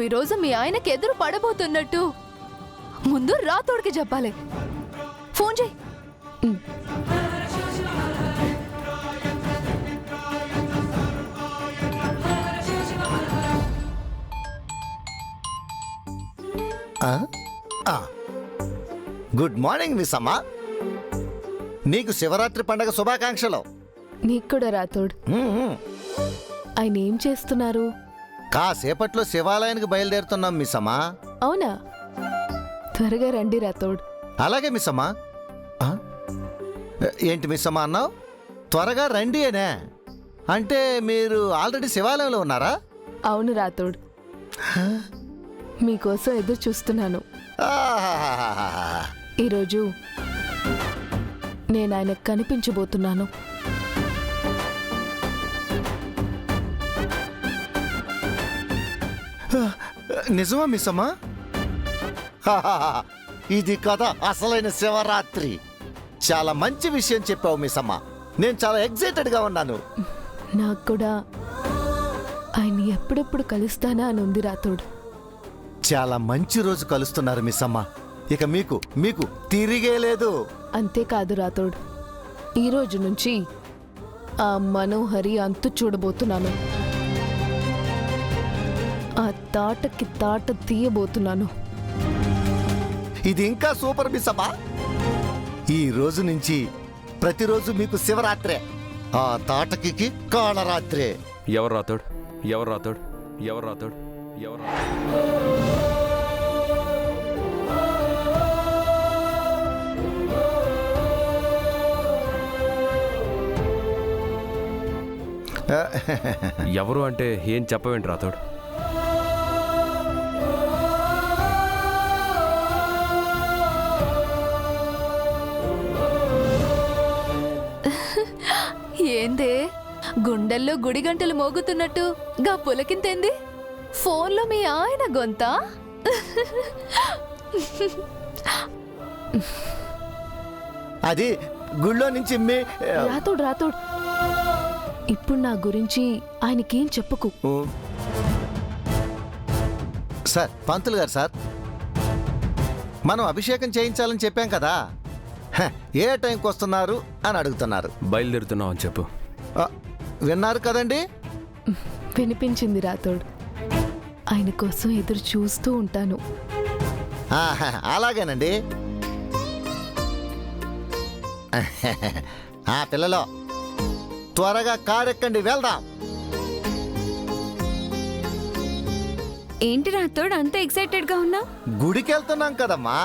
ఈరోజు మీ ఆయనకి ఎదురు పడబోతున్నట్టు ముందు రాతోడికి చెప్పాలి. ఫోన్ చేయి. గుడ్ మార్నింగ్ మిస్ అమ్మా. నీకు శివరాత్రి పండగ శుభాకాంక్షలు. నీకు కూడా రాతోడ్. ఆయన ఏం చేస్తున్నారు? కాసేపట్లో శివాలయానికి బయలుదేరుతున్నాం మిస్ అమ్మా. అవునా? త్వరగా రండి రాతోడ్. అలాగే మిస్ అమ్మా. ఏంటి మిస్ అమ్మా అన్నావు? త్వరగా రండి అనే అంటే మీరు ఆల్రెడీ శివాలయంలో ఉన్నారా? అవును రాతోడ్, మీకోసం ఎదురు చూస్తున్నాను. ఈరోజు నేను ఆయనకు కనిపించబోతున్నాను. నిజమా మిస్ అమ్మా? ఇది కదా అసలైన శివరాత్రి. చాలా మంచి విషయం చెప్పావు మిస్ అమ్మా. నేను చాలా ఎక్సైటెడ్ గా ఉన్నాను. నాకు కూడా ఆయన ఎప్పుడెప్పుడు కలుస్తానా అని ఉంది రాతోడ్. చాలా మంచి రోజు కలుస్తున్నారు మిస్ అమ్మా. ఇక మీకు మీకు తిరిగే లేదు. అంతేకాదు రాతోడ్, ఈ రోజు నుంచి ఆ మనోహరి అంతు చూడబోతున్నాను. ఆ తాటకి తాట తీయబోతున్నాను. ఇది ఇంకా సూపర్ మిస్ అమ్మా. ఈ రోజు నుంచి ప్రతిరోజు మీకు శివరాత్రే, ఆ తాటకి కాళరాత్రే. ఎవరు రాతోడు? ఎవరు రాతోడు? ఎవరు రాతోడు? ఎవరు? ఎవరు అంటే ఏం చెప్పవేంటి రాతోడు? ఏందే గుండెల్లో గుడి గంటలు మోగుతున్నట్టు గా పులకింతేంది? ఫోన్లో మీ ఆయన గొంతా? అది గుళ్ళో నుంచి రాతోడు రాతోడు, ఇప్పుడు నా గురించి ఆయనకేం చెప్పుకు. సార్, పంతులు గారు సార్, మనం అభిషేకం చేయించాలని చెప్పాం కదా, ఏ టైంకి వస్తున్నారు అని అడుగుతున్నారు. బయలుదేరుతున్నావు అని చెప్పు. విన్నారు కదండి? వినిపించింది రాతోడు. ఆయన కోసం ఎదురు చూస్తూ ఉంటాను. అలాగేనండి. పిల్లలో త్వరగా కారెక్కండి, వెళ్దాం. ఏంటి రాతోడు అంత ఎక్సైటెడ్ గా ఉన్నావు? గుడికి వెళ్తున్నాం కదమ్మా.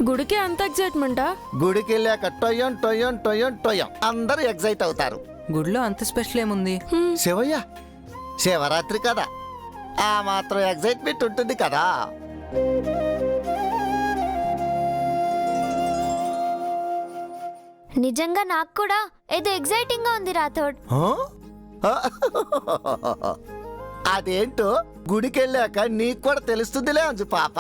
గుడికి అంత ఎక్సైట్మెంటా? గుడికి వెళ్ళాక టొయ్యం టొయ్యం టొయ్యం టొయ్యం అందరూ ఎక్సైట్ అవుతారు. గుడిలో అంత స్పెషల్ ఏముంది? శివయ్య, శివరాత్రి కదా, ఆ మాత్రం ఎక్సైట్మెంట్ ఉంటుంది కదా. నిజంగా నాకు కూడా ఏదో ఎక్సైటింగ్ గా ఉంది రాథోడ్. అదేంటో గుడికెళ్ళాక నీకు కూడా తెలుస్తుందిలే అంజు పాప.